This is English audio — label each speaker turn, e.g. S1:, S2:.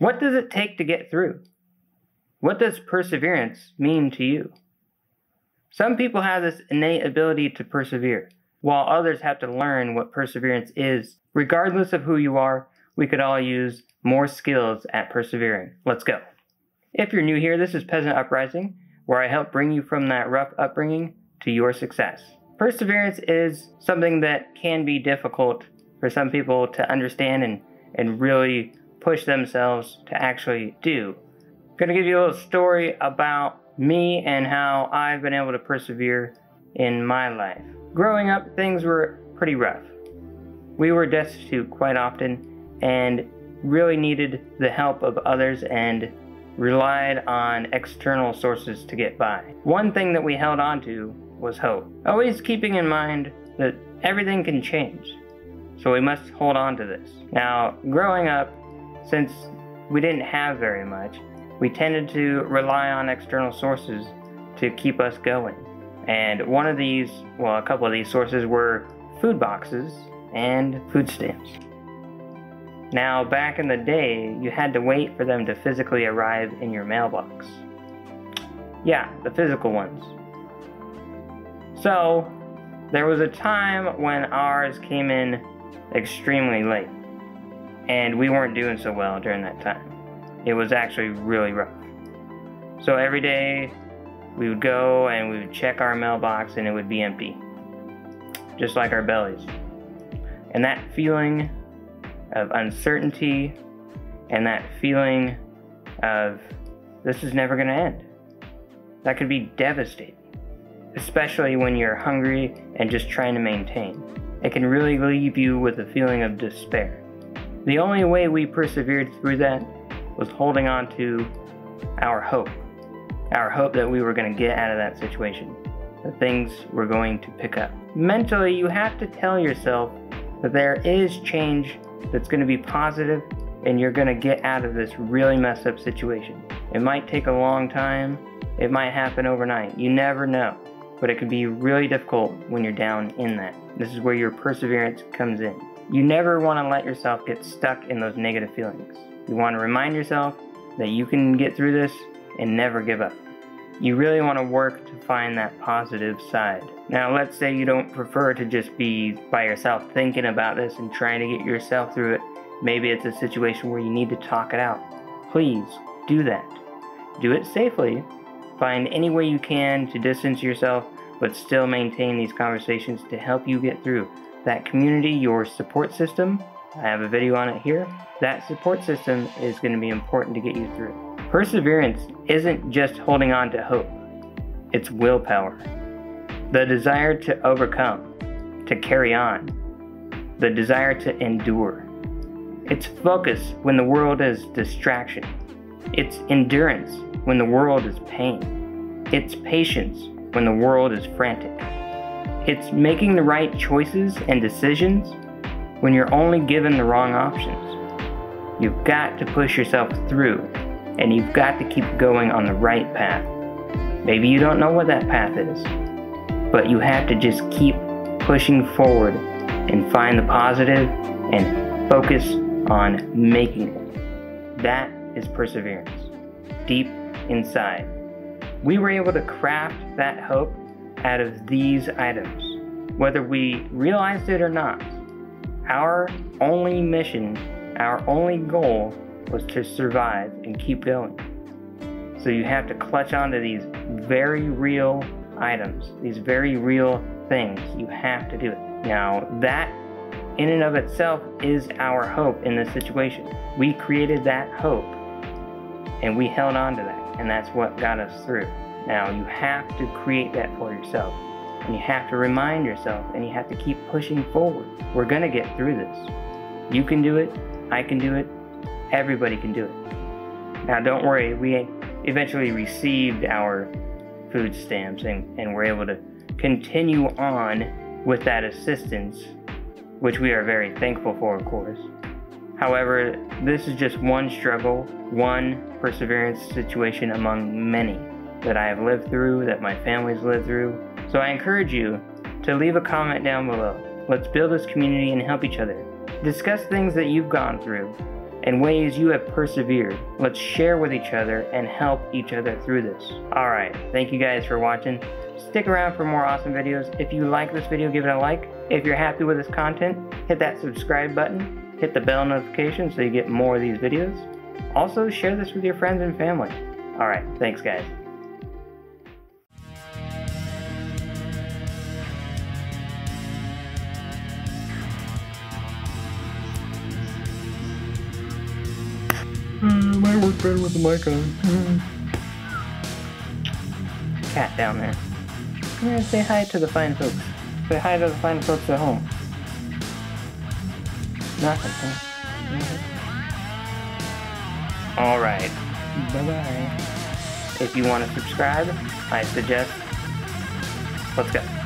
S1: What does it take to get through? What does perseverance mean to you? Some people have this innate ability to persevere, while others have to learn what perseverance is. Regardless of who you are, we could all use more skills at persevering. Let's go. If you're new here, this is Peasant Uprising, where I help bring you from that rough upbringing to your success. Perseverance is something that can be difficult for some people to understand and really push themselves to actually do. I'm going to give you a little story about me and how I've been able to persevere in my life. Growing up, things were pretty rough. We were destitute quite often and really needed the help of others and relied on external sources to get by. One thing that we held on to was hope, always keeping in mind that everything can change, so we must hold on to this. Now, growing up, since we didn't have very much, we tended to rely on external sources to keep us going. And one of these, well, a couple of these sources were food boxes and food stamps. Now, back in the day, you had to wait for them to physically arrive in your mailbox. Yeah, the physical ones. So, there was a time when ours came in extremely late, and we weren't doing so well during that time. It was actually really rough. So every day, we would go and we would check our mailbox and it would be empty, just like our bellies. And that feeling of uncertainty and that feeling of this is never going to end, that could be devastating, especially when you're hungry and just trying to maintain. It can really leave you with a feeling of despair. The only way we persevered through that was holding on to our hope that we were going to get out of that situation, that things were going to pick up. Mentally, you have to tell yourself that there is change that's going to be positive and you're going to get out of this really messed up situation. It might take a long time, it might happen overnight, you never know, but it can be really difficult when you're down in that. This is where your perseverance comes in. You never want to let yourself get stuck in those negative feelings. You want to remind yourself that you can get through this and never give up. You really want to work to find that positive side. Now, let's say you don't prefer to just be by yourself thinking about this and trying to get yourself through it. Maybe it's a situation where you need to talk it out. Please do that. Do it safely. Find any way you can to distance yourself, but still maintain these conversations to help you get through. That community, your support system, I have a video on it here. That support system is going to be important to get you through. Perseverance isn't just holding on to hope. It's willpower. The desire to overcome, to carry on. The desire to endure. It's focus when the world is distraction. It's endurance when the world is pain. It's patience when the world is frantic. It's making the right choices and decisions when you're only given the wrong options. You've got to push yourself through, and you've got to keep going on the right path. Maybe you don't know what that path is, but you have to just keep pushing forward and find the positive and focus on making it. That is perseverance, deep inside. We were able to craft that hope out of these items, whether we realized it or not. Our only mission, our only goal was to survive and keep going. So you have to clutch onto these very real items, these very real things. You have to do it. Now, that in and of itself is our hope in this situation. We created that hope and we held on to that, and that's what got us through. Now, you have to create that for yourself, and you have to remind yourself, and you have to keep pushing forward. We're gonna get through this. You can do it, I can do it, everybody can do it. Now, don't worry, we eventually received our food stamps and were able to continue on with that assistance, which we are very thankful for, of course. However, this is just one struggle, one perseverance situation among many that I have lived through, that my family's lived through. So I encourage you to leave a comment down below. Let's build this community and help each other. Discuss things that you've gone through. and ways you have persevered. Let's share with each other and help each other through this. Alright, thank you guys for watching. Stick around for more awesome videos. If you like this video, give it a like. If you're happy with this content, hit that subscribe button. Hit the bell notification so you get more of these videos. Also, share this with your friends and family. Alright, thanks guys.
S2: Might work better with the mic on.
S1: Cat down there. Come here and say hi to the fine folks. Say hi to the fine folks at home. Nothing, huh? Alright. Bye-bye. If you want to subscribe, I suggest... Let's go.